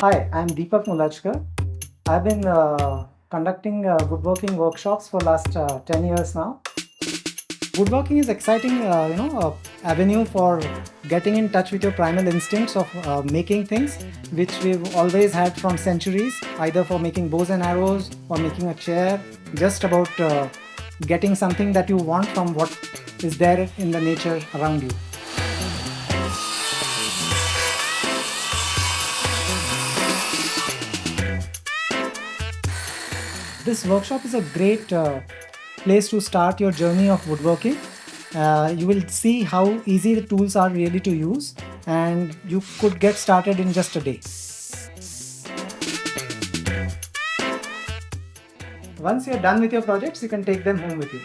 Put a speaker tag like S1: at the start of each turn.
S1: Hi, I'm Deepak Mulachkar. I've been conducting woodworking workshops for last 10 years now. Woodworking is exciting, avenue for getting in touch with your primal instincts of making things, which we've always had from centuries, either for making bows and arrows or making a chair, just about getting something that you want from what is there in the nature around you. This workshop is a great place to start your journey of woodworking. You will see how easy the tools are really to use, and you could get started in just a day. Once you're done with your projects, you can take them home with you.